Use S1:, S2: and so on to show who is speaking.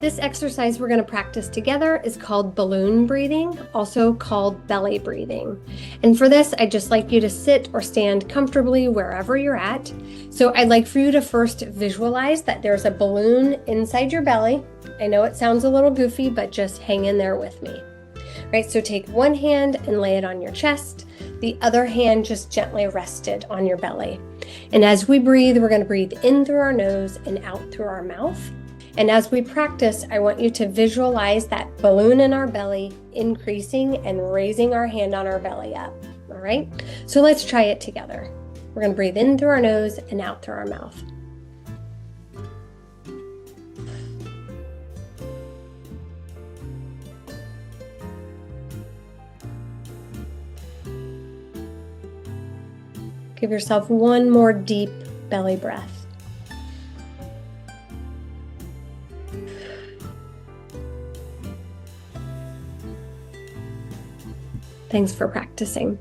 S1: This exercise we're going to practice together is called balloon breathing, also called belly breathing. And for this, I'd just like you to sit or stand comfortably wherever you're at. So I'd like for you to first visualize that there's a balloon inside your belly. I know it sounds a little goofy, but just hang in there with me. Right, so take one hand and lay it on your chest. The other hand just gently rested on your belly. And as we breathe, we're going to breathe in through our nose and out through our mouth. And as we practice, I want you to visualize that balloon in our belly increasing and raising our hand on our belly up. All right, so let's try it together. We're going to breathe in through our nose and out through our mouth. Give yourself one more deep belly breath. Thanks for practicing.